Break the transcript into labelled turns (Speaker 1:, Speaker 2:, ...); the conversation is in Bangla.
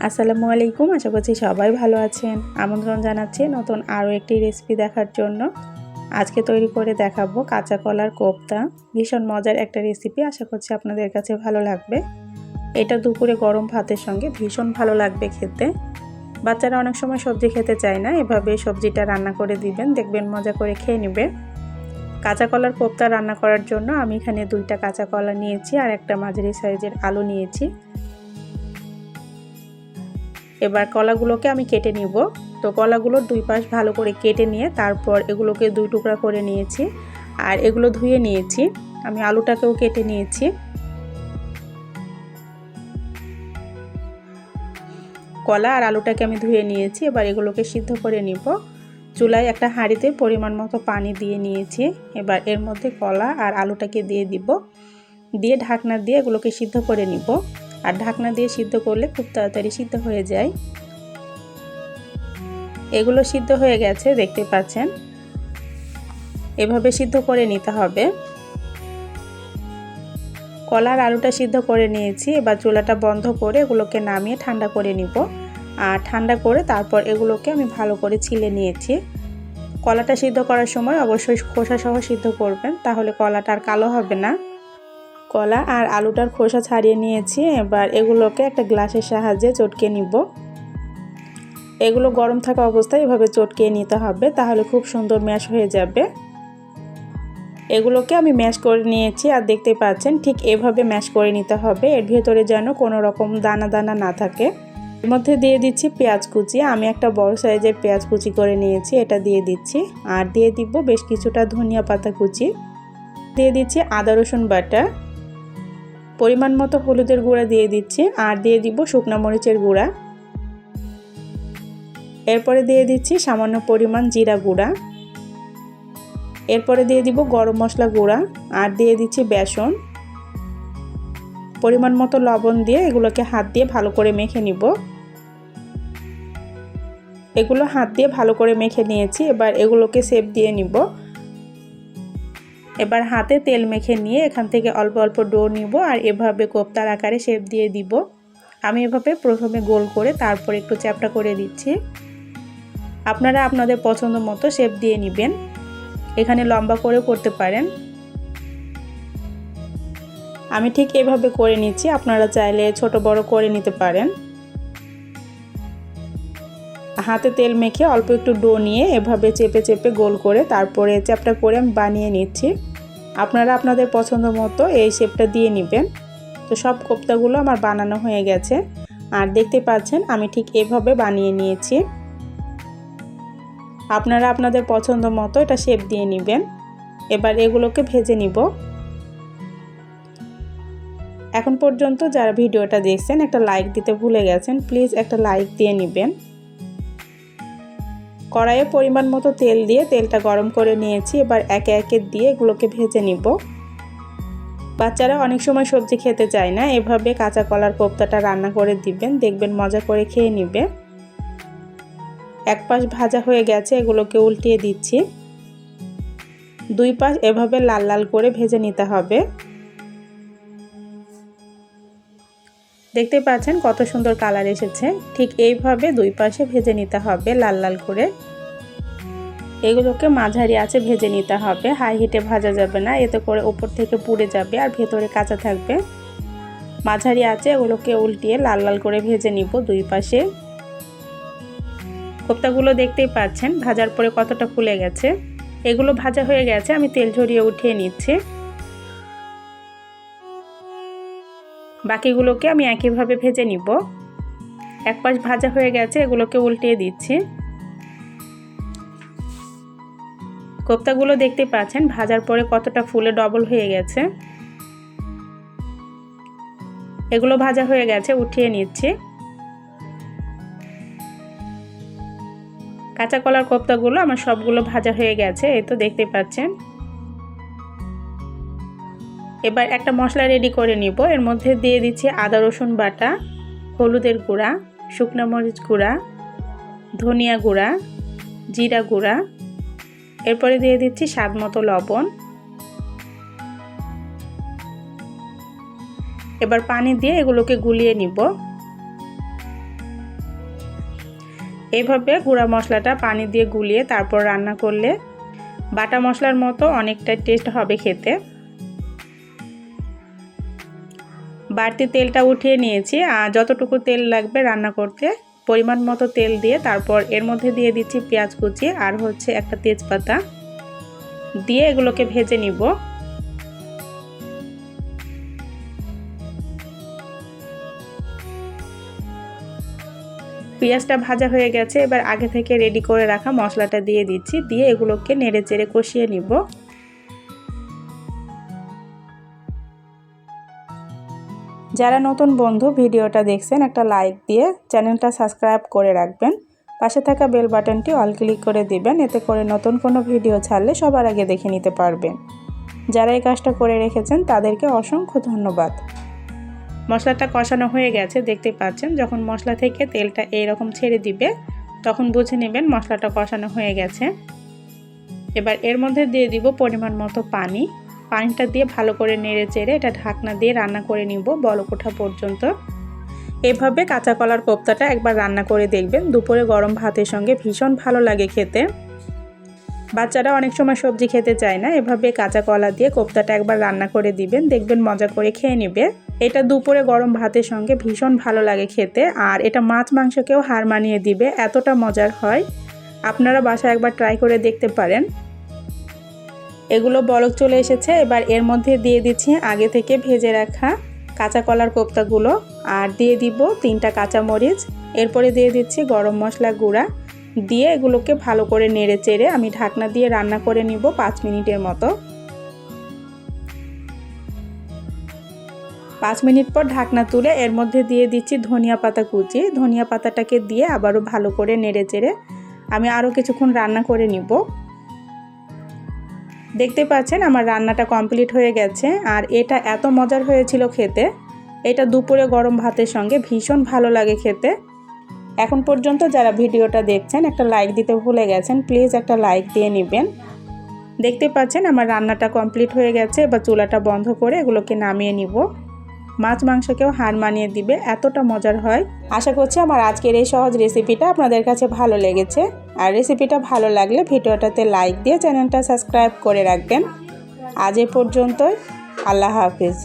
Speaker 1: আসসালামু আলাইকুম, আশা করছি সবাই ভালো আছেন। আমন্ত্রণ জানাচ্ছি নতুন আরও একটি রেসিপি দেখার জন্য। আজকে তৈরি করে দেখাবো কাঁচা কলার কোপ্তা। ভীষণ মজার একটা রেসিপি, আশা করছি আপনাদের কাছে ভালো লাগবে। এটা দুপুরে গরম ভাতের সঙ্গে ভীষণ ভালো লাগবে খেতে। বাচ্চারা অনেক সময় সবজি খেতে চায় না, এভাবে সবজিটা রান্না করে দিবেন, দেখবেন মজা করে খেয়ে নেবে। কাঁচা কলার কোপ্তা রান্না করার জন্য আমি এখানে 2টা কাঁচা কলা নিয়েছি আর একটা মাঝারি সাইজের আলু নিয়েছি। এবার কলাগুলোকে আমি কেটে নিব। তো কলাগুলোর দুই পাশ ভালো করে কেটে নিয়ে তারপর এগুলোকে 2 টুকরা করে নিয়েছি আর এগুলো ধুয়ে নিয়েছি। আমি আলুটাকেও কেটে নিয়েছি। কলা আর আলুটাকে আমি ধুয়ে নিয়েছি। এবার এগুলোকে সিদ্ধ করে নিব। চুলায় একটা হাঁড়িতে পরিমাণ মতো পানি দিয়ে নিয়েছি। এবার এর মধ্যে কলা আর আলুটাকে দিয়ে দিব, দিয়ে ঢাকনা দিয়ে এগুলোকে সিদ্ধ করে নিব। আর ঢাকনা দিয়ে সিদ্ধ করলে খুব তাড়াতাড়ি সিদ্ধ হয়ে যায়। এগুলো সিদ্ধ হয়ে গেছে, দেখতে পাচ্ছেন। এভাবে সিদ্ধ করে নিতে হবে। কলার আলুটা সিদ্ধ করে নিয়েছি। এবার চুলাটা বন্ধ করে এগুলোকে নামিয়ে ঠান্ডা করে নিব। আর ঠান্ডা করে তারপর এগুলোকে আমি ভালো করে ছিলে নিয়েছি। কলাটা সিদ্ধ করার সময় অবশ্যই খোসা সহ সিদ্ধ করবেন, তাহলে কলাটা আর কালো হবে না। কলা আর আলুটার খোসা ছাড়িয়ে নিয়েছি। এবার এগুলোকে একটা গ্লাসের সাহায্যে চটকে নিব। এগুলো গরম থাকা অবস্থায় এভাবে চটকে নিতে হবে, তাহলে খুব সুন্দর ম্যাশ হয়ে যাবে। এগুলোকে আমি ম্যাশ করে নিয়েছি আর দেখতে পাচ্ছেন ঠিক এভাবে ম্যাশ করে নিতে হবে। এর ভেতরে যেন কোনো রকম দানা দানা না থাকে। এর মধ্যে দিয়ে দিচ্ছি পেঁয়াজ কুচি। আমি একটা বড় সাইজের পেঁয়াজ কুচি করে নিয়েছি, এটা দিয়ে দিচ্ছি। আর দিয়ে দিব বেশ কিছুটা ধনিয়া পাতা কুচি। দিয়ে দিচ্ছি আদা রসুন বাটা। পরিমাণ মতো হলুদের গুঁড়া দিয়ে দিচ্ছি আর দিয়ে দিব শুকনো মরিচের গুঁড়া। এরপরে দিয়ে দিচ্ছি সামান্য পরিমাণ জিরা গুঁড়া। এরপরে দিয়ে দিব গরম মশলা গুঁড়া আর দিয়ে দিচ্ছি বেসন। পরিমাণ মতো লবণ দিয়ে এগুলোকে হাত দিয়ে ভালো করে মেখে নিব। এগুলো হাত দিয়ে ভালো করে মেখে নিয়েছি। এবার এগুলোকে শেপ দিয়ে নিব। এবার হাতে তেল মেখে নিয়ে এখান থেকে অল্প অল্প ডো নিব আর এভাবে কোপ্তার আকারে শেপ দিয়ে দিব। আমি এভাবে প্রথমে গোল করে তারপর একটু চ্যাপ্টা করে দিচ্ছি। আপনারা আপনাদের পছন্দ মতো শেপ দিয়ে নেবেন। এখানে লম্বা করে করতে পারেন। আমি ঠিক এভাবে করে নিচ্ছি, আপনারা চাইলে ছোট বড় করে নিতে পারেন। হাতে তেল মেখে অল্প একটু ডো নিয়ে এভাবে চেপে চেপে গোল করে তারপরে চ্যাপ্টা করে আমি বানিয়ে নিচ্ছি। আপনারা আপনাদের পছন্দ মতো এই শেপটা দিয়ে নেবেন। তো সব কোপ্তাগুলো আমার বানানো হয়ে গেছে আর দেখতে পাচ্ছেন আমি ঠিক এভাবে বানিয়ে নিয়েছি। আপনারা আপনাদের পছন্দ মতো এটা শেপ দিয়ে নেবেন। এবার এগুলোকে ভেজে নিব। এখন পর্যন্ত যারা ভিডিওটা দেখছেন একটা লাইক দিতে ভুলে গেছেন, প্লিজ একটা লাইক দিয়ে নেবেন। কড়াইয়ে পরিমাণ মতো তেল দিয়ে তেলটা গরম করে নিয়েছি। এবার একে একে দিয়ে এগুলোকে ভেজে নিব। বাচ্চারা অনেক সময় সবজি খেতে চায় না, এভাবে কাঁচা কলার কোপ্তাটা রান্না করে দিবেন, দেখবেন মজা করে খেয়ে নিবে। এক পাশ ভাজা হয়ে গেছে, এগুলোকে উল্টিয়ে দিচ্ছি। দুই পাশ এভাবে লাল লাল করে ভেজে নিতে হবে। দেখতে পাচ্ছেন কত সুন্দর কালার এসেছে। ঠিক এইভাবে দুই পাশে ভেজে নিতে হবে লাল লাল করে। এগুলোকে মাঝারি আঁচে ভেজে নিতে হবে, হাই হিটে ভাজা যাবে না, এতে করে উপর থেকে পুড়ে যাবে আর ভেতরে কাঁচা থাকবে। মাঝারি আঁচে এগুলোকে উল্টিয়ে লাল লাল করে ভেজে নিব দুই পাশে। কোপ্তাগুলো দেখতেই পাচ্ছেন ভাজার পরে কতটা ফুলে গেছে। এগুলো ভাজা হয়ে গেছে, আমি তেল ঝরিয়ে উঠিয়ে নিচ্ছি। বাকিগুলোকে আমি একইভাবে ভেজে নিব। এক পাশ ভাজা হয়ে গেছে, এগুলোকে উল্টিয়ে দিচ্ছি। কোপ্তাগুলো দেখতে পাচ্ছেন ভাজার পরে কতটা ফুলে ডবল হয়ে গেছে। এগুলো ভাজা হয়ে গেছে, উঠিয়ে নিচ্ছি। কাঁচা কলার কোপ্তাগুলো আমার সবগুলো ভাজা হয়ে গেছে, এই তো দেখতে পাচ্ছেন। এবার একটা মশলা রেডি করে নিব। এর মধ্যে দিয়ে দিচ্ছি আদা রসুন বাটা, হলুদের গুঁড়া, শুকনো মরিচ গুঁড়া, ধনিয়া গুঁড়া, জিরা গুঁড়া। এরপরে দিয়ে দিচ্ছি স্বাদ মতো লবণ। এবার পানি দিয়ে এগুলোকে গুলিয়ে নিব। এইভাবে গুঁড়া মশলাটা পানি দিয়ে গুলিয়ে তারপর রান্না করলে বাটা মশলার মতো অনেকটা টেস্ট হবে খেতে। বাড়তি তেলটা উঠিয়ে নিয়েছি, আর যতটুকু তেল লাগবে রান্না করতে পরিমাণ মতো তেল দিয়ে তারপর এর মধ্যে দিয়ে দিচ্ছি পেঁয়াজ কুচি আর একটা তেজপাতা দিয়ে এগুলোকে ভেজে নিব। পেঁয়াজটা ভাজা হয়ে গেছে, এবার আগে থেকে রেডি করে রাখা মশলাটা দিয়ে দিচ্ছি, দিয়ে এগুলোকে নেড়ে চেড়ে কষিয়ে নিব। যারা নতুন বন্ধু ভিডিওটা দেখছেন একটা লাইক দিয়ে চ্যানেলটা সাবস্ক্রাইব করে রাখবেন, পাশে থাকা বেল বাটনটি অল ক্লিক করে দিবেন, এতে করে নতুন কোনো ভিডিও ছাড়লে সবার আগে দেখে নিতে পারবেন। যারা এই কাজটা করে রেখেছেন তাদেরকে অসংখ্য ধন্যবাদ। মশলাটা কষানো হয়ে গেছে, দেখতে পাচ্ছেন যখন মশলা থেকে তেলটা এইরকম ছেড়ে দিবে তখন বুঝে নেবেন মশলাটা কষানো হয়ে গেছে। এবার এর মধ্যে দিয়ে দিব পরিমাণ মতো পানি। পানিটা দিয়ে ভালো করে নেড়ে চেড়ে এটা ঢাকনা দিয়ে রান্না করে নিব বলক ওঠা পর্যন্ত। এভাবে কাঁচা কলার কোপ্তাটা একবার রান্না করে দেখবেন, দুপুরে গরম ভাতের সঙ্গে ভীষণ ভালো লাগে খেতে। বাচ্চারা অনেক সময় সবজি খেতে চায় না, এভাবে কাঁচা কলা দিয়ে কোপ্তাটা একবার রান্না করে দিবেন, দেখবেন মজা করে খেয়ে নেবে। এটা দুপুরে গরম ভাতের সঙ্গে ভীষণ ভালো লাগে খেতে, আর এটা মাছ মাংসকেও হার মানিয়ে দিবে, এতটা মজার হয়। আপনারা বাসায় একবার ট্রাই করে দেখতে পারেন। এগুলো বলক চলে এসেছে, এবার এর মধ্যে দিয়ে দিচ্ছি আগে থেকে ভেজে রাখা কাঁচা কলার কোপ্তাগুলো, আর দিয়ে দিব 3টা কাঁচামরিচ। এরপরে দিয়ে দিচ্ছি গরম মশলা গুঁড়া, দিয়ে এগুলোকে ভালো করে নেড়ে চেড়ে আমি ঢাকনা দিয়ে রান্না করে নিব 5 মিনিটের মতো। 5 মিনিট পর ঢাকনা তুলে এর মধ্যে দিয়ে দিচ্ছি ধনিয়া পাতা কুচি। ধনিয়া পাতাটাকে দিয়ে আবারও ভালো করে নেড়ে চেড়ে আমি আরও কিছুক্ষণ রান্না করে নিব। দেখতে পাচ্ছেন আমার রান্নাটা কমপ্লিট হয়ে গেছে, আর এটা এত মজার হয়েছিল খেতে। এটা দুপুরে গরম ভাতের সঙ্গে ভীষণ ভালো লাগে খেতে। এখন পর্যন্ত যারা ভিডিওটা দেখছেন একটা লাইক দিতে ভুলে গেছেন, প্লিজ একটা লাইক দিয়ে নেবেন। দেখতে পাচ্ছেন আমার রান্নাটা কমপ্লিট হয়ে গেছে, এবার চুলাটা বন্ধ করে এগুলোকে নামিয়ে নিব। মাছ মাংসকেও হার মানিয়ে দিবে, এতটা মজার হয়। আশা করছি আমার আজকের এই সহজ রেসিপিটা আপনাদের কাছে ভালো লেগেছে, আর রেসিপিটা ভালো লাগলে ভিডিওটাতে লাইক দিয়ে চ্যানেলটা সাবস্ক্রাইব করে রাখবেন। আজ এ পর্যন্তই, আল্লাহ হাফিজ।